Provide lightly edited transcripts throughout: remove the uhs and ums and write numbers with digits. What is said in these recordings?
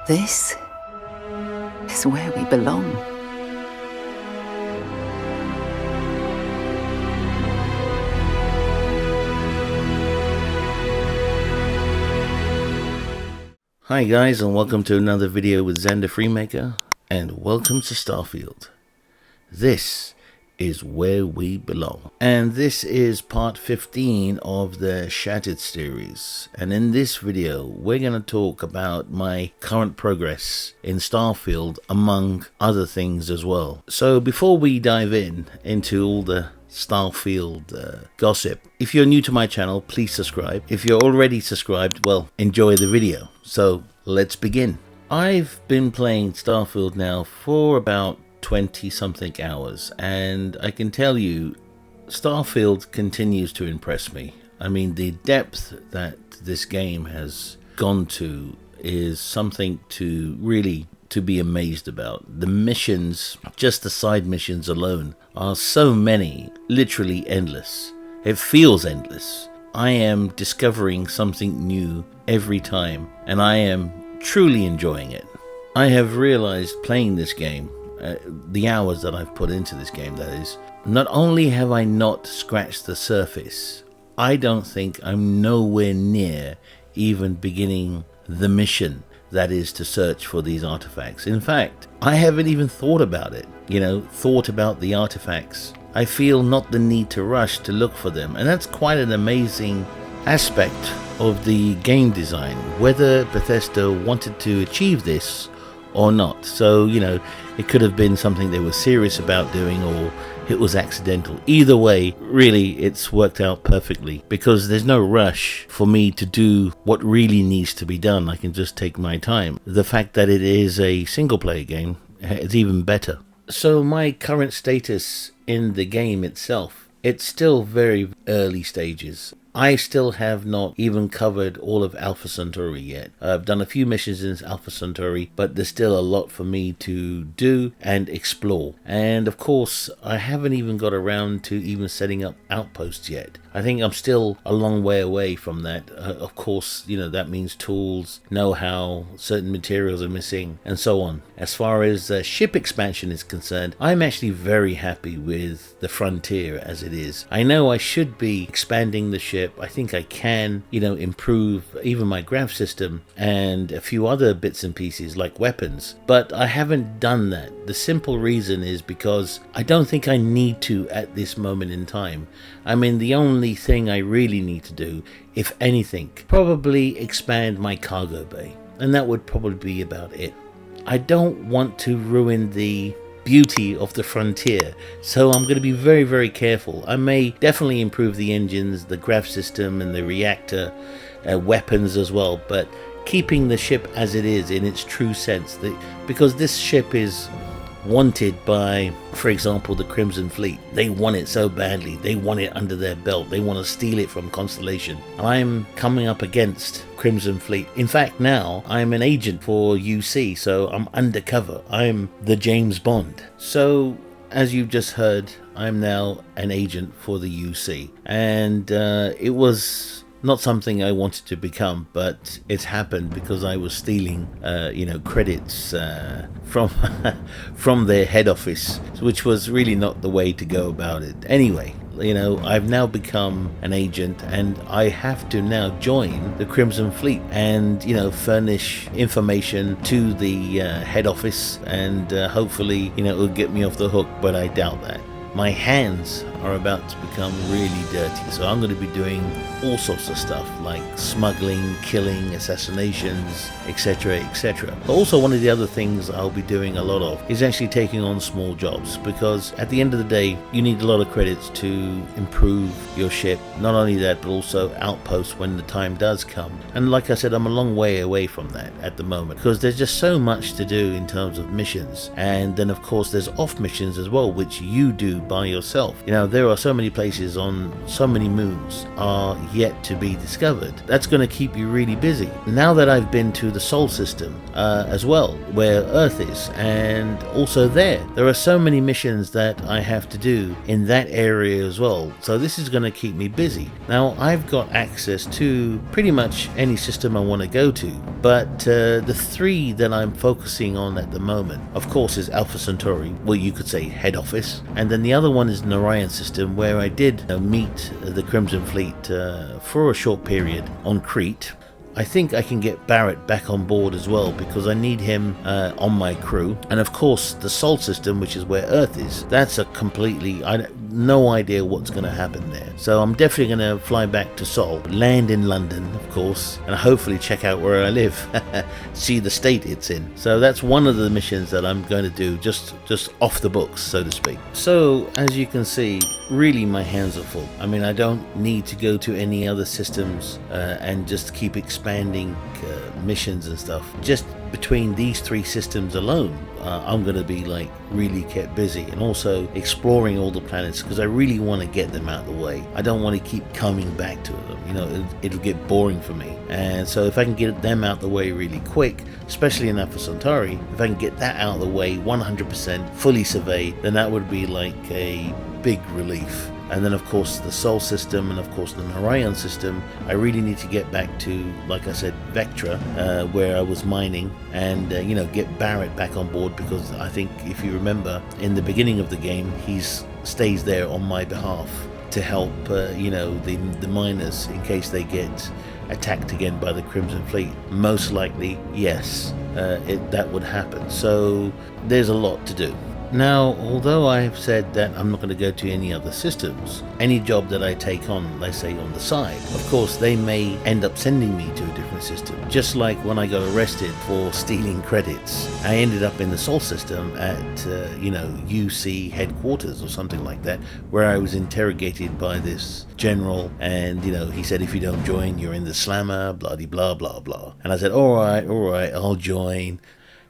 This is where we belong. Hi guys, and welcome to another video with Xander Freemaker, and welcome to Starfield. This is where we belong. And this is part 15 of the Shattered series. And in this video, we're going to talk about my current progress in Starfield, among other things as well. So before we dive into all the Starfield gossip, if you're new to my channel, please subscribe. If you're already subscribed, well, enjoy the video. So let's begin. I've been playing Starfield now for about 20 something hours, and I can tell you Starfield continues to impress me. I mean, the depth that this game has gone to is something to really be amazed about. The missions, just the side missions alone, are so many, literally endless. It feels endless. I am discovering something new every time, and I am truly enjoying it. I have realized playing this game, the hours that I've put into this game, that is, not only have I not scratched the surface, I don't think I'm nowhere near even beginning the mission that is to search for these artifacts. In fact, I haven't even thought about it, thought about the artifacts. I feel not the need to rush to look for them, and that's quite an amazing aspect of the game design, whether Bethesda wanted to achieve this or not. So, it could have been something they were serious about doing, or it was accidental. Either way, really, it's worked out perfectly, because there's no rush for me to do what really needs to be done. I can just take my time. The fact that it is a single player game is even better. So my current status in the game itself, it's still very early stages. I still have not even covered all of Alpha Centauri yet. I've done a few missions in Alpha Centauri, but there's still a lot for me to do and explore. And of course, I haven't even got around to even setting up outposts yet. I think I'm still a long way away from that. Of course, that means tools, know-how, certain materials are missing, and so on. As far as ship expansion is concerned, I'm actually very happy with the Frontier as it is. I know I should be expanding the ship. I think I can, improve even my grav system and a few other bits and pieces like weapons, but I haven't done that. The simple reason is because I don't think I need to at this moment in time. I mean, the only thing I really need to do, if anything, probably expand my cargo bay, and that would probably be about it. I don't want to ruin the beauty of the Frontier, so I'm going to be very, very careful. I may definitely improve the engines, the grav system, and the reactor, weapons as well, but keeping the ship as it is in its true sense, because this ship is wanted by, for example, the Crimson Fleet. They want it so badly. They want it under their belt. They want to steal it from Constellation. I'm coming up against Crimson Fleet. In fact, now I'm an agent for UC, so I'm undercover. I'm the James Bond. So, as you've just heard, I'm now an agent for the UC. And it was not something I wanted to become, but it's happened because I was stealing, credits from their head office, which was really not the way to go about it. Anyway, I've now become an agent, and I have to now join the Crimson Fleet and, furnish information to the head office, and hopefully, it'll get me off the hook, but I doubt that. My hands are about to become really dirty, so I'm going to be doing all sorts of stuff like smuggling, killing, assassinations, etc, etc. But also, one of the other things I'll be doing a lot of is actually taking on small jobs, because at the end of the day you need a lot of credits to improve your ship. Not only that, but also outposts when the time does come. And like I said, I'm a long way away from that at the moment, because there's just so much to do in terms of missions, and then of course there's off missions as well, which you do by yourself. Now there are so many places on so many moons are yet to be discovered. That's going to keep you really busy. Now that I've been to the Sol system as well, where Earth is, and also there are so many missions that I have to do in that area as well. So this is going to keep me busy. Now I've got access to pretty much any system I want to go to, but the three that I'm focusing on at the moment, of course, is Alpha Centauri, well, you could say head office, and then the other one is the Ryzen system, where I did meet the Crimson Fleet for a short period on Crete. I think I can get Barrett back on board as well, because I need him on my crew. And of course the Sol system, which is where Earth is, that's a completely, no idea what's going to happen there. So I'm definitely going to fly back to Sol, land in London of course, and hopefully check out where I live, see the state it's in. So that's one of the missions that I'm going to do, just off the books, so to speak. So as you can see, really my hands are full. I mean, I don't need to go to any other systems and just keep expanding missions and stuff. Just between these three systems alone, I'm going to be like really kept busy, and also exploring all the planets, because I really want to get them out of the way. I don't want to keep coming back to them, you know, it'll get boring for me. And so if I can get them out of the way really quick, especially in Alpha Centauri, if I can get that out of the way 100% fully surveyed, then that would be like a big relief. And then of course the Sol system, and of course the Narayan system, I really need to get back to, like I said, Vectra, where I was mining, and you know, get Barrett back on board, because I think, if you remember, in the beginning of the game, he stays there on my behalf to help you know, the miners in case they get attacked again by the Crimson Fleet. Most likely, yes, that would happen. So there's a lot to do. Now, although I have said that I'm not going to go to any other systems, any job that I take on, let's say on the side, of course they may end up sending me to a different system. Just like when I got arrested for stealing credits, I ended up in the Sol system at you know, UC headquarters or something like that, where I was interrogated by this general, and you know, he said, if you don't join, you're in the slammer, blah blah blah blah. And I said, all right, I'll join.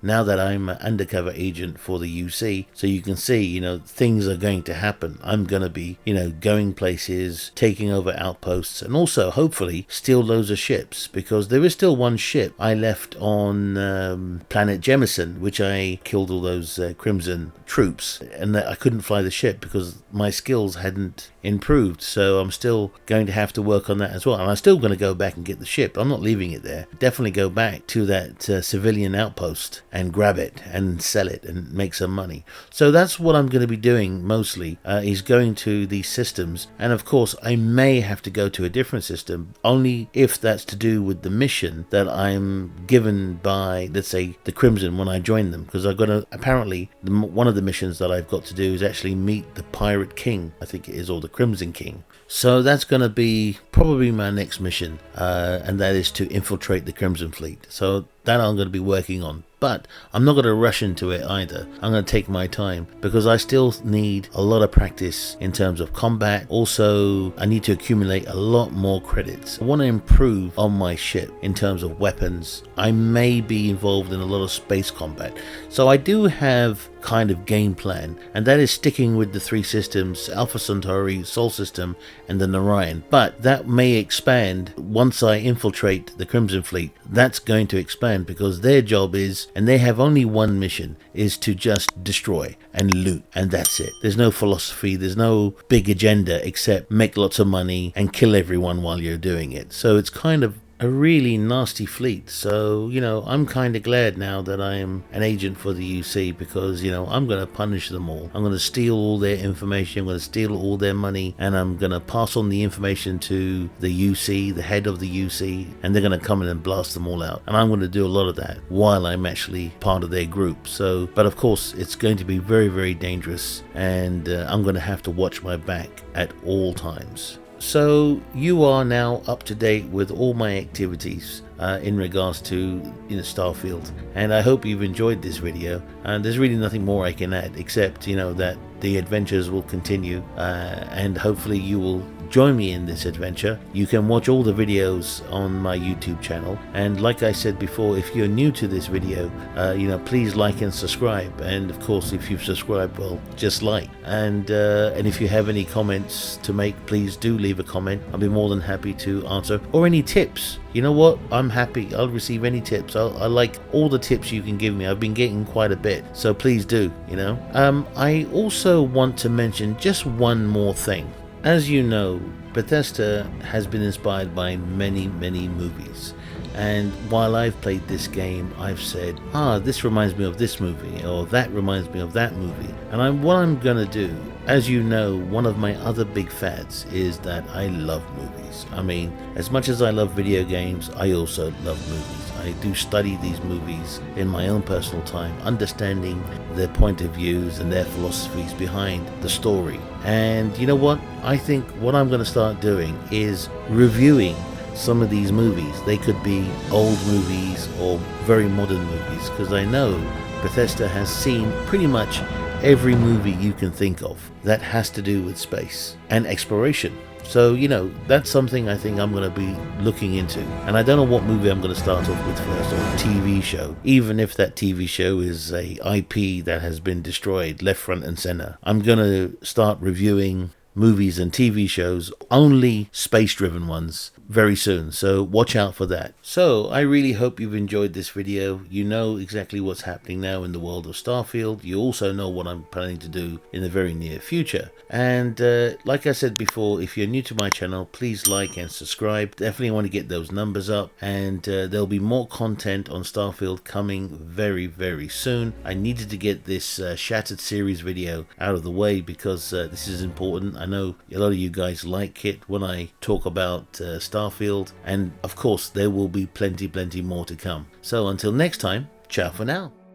Now that I'm an undercover agent for the UC, so you can see, you know, things are going to happen. I'm going to be, you know, going places, taking over outposts, and also hopefully steal loads of ships, because there is still one ship I left on planet Jemison, which I killed all those Crimson troops, and I couldn't fly the ship because my skills hadn't improved. So I'm still going to have to work on that as well, and I'm still going to go back and get the ship. I'm not leaving it there. Definitely go back to that civilian outpost and grab it and sell it and make some money. So that's what I'm going to be doing mostly, is going to these systems. And of course I may have to go to a different system, only if that's to do with the mission that I'm given by, let's say, the Crimson when I join them, because I've got to, apparently one of the missions that I've got to do is actually meet the Pirate King, I think it is, or the Crimson King. So that's going to be probably my next mission, and that is to infiltrate the Crimson Fleet. So that I'm going to be working on. But I'm not going to rush into it either. I'm going to take my time, because I still need a lot of practice in terms of combat. Also, I need to accumulate a lot more credits. I want to improve on my ship in terms of weapons. I may be involved in a lot of space combat. So I do have kind of game plan, and that is sticking with the three systems, Alpha Centauri, Sol system, and the Narayan. But that may expand once I infiltrate the Crimson Fleet. That's going to expand, because their job is, and they have only one mission, is to just destroy and loot, and that's it. There's no philosophy, there's no big agenda except make lots of money and kill everyone while you're doing it. So it's kind of a really nasty fleet. So, you know, I'm kind of glad now that I am an agent for the UC, because, you know, I'm going to punish them all. I'm going to steal all their information, I'm going to steal all their money, and I'm going to pass on the information to the UC, the head of the UC, and they're going to come in and blast them all out. And I'm going to do a lot of that while I'm actually part of their group. So, but of course, it's going to be very, very dangerous, and I'm going to have to watch my back at all times. So you are now up to date with all my activities in regards to, you know, Starfield, and I hope you've enjoyed this video. And there's really nothing more I can add, except, you know, that the adventures will continue, and hopefully you will join me in this adventure, you can watch all the videos on my YouTube channel. And like I said before, if you're new to this video, please like and subscribe. And of course, if you've subscribed, well, just like. And if you have any comments to make, please do leave a comment. I'll be more than happy to answer. Or any tips. You know what? I'm happy. I'll receive any tips. I like all the tips you can give me. I've been getting quite a bit, so please do, I also want to mention just one more thing. As you know, Bethesda has been inspired by many movies. And while I've played this game, I've said, this reminds me of this movie, or that reminds me of that movie. And what I'm gonna do, as you know, one of my other big fads is that I love movies. I mean, as much as I love video games, I also love movies. I do study these movies in my own personal time, understanding their point of views and their philosophies behind the story. And you know what? I think what I'm going to start doing is reviewing some of these movies. They could be old movies or very modern movies, because I know Bethesda has seen pretty much every movie you can think of that has to do with space and exploration. So, that's something I think I'm going to be looking into. And I don't know what movie I'm going to start off with first, or a TV show. Even if that TV show is a IP that has been destroyed left, front and center. I'm going to start reviewing movies and TV shows, only space-driven ones, very soon, so watch out for that. So I really hope you've enjoyed this video. You know exactly what's happening now in the world of Starfield. You also know what I'm planning to do in the very near future. And like I said before, if you're new to my channel, please like and subscribe. Definitely want to get those numbers up, and there'll be more content on Starfield coming very soon. I needed to get this Shattered series video out of the way because this is important. I know a lot of you guys like it when I talk about Starfield, and of course there will be plenty more to come. So until next time, ciao for now.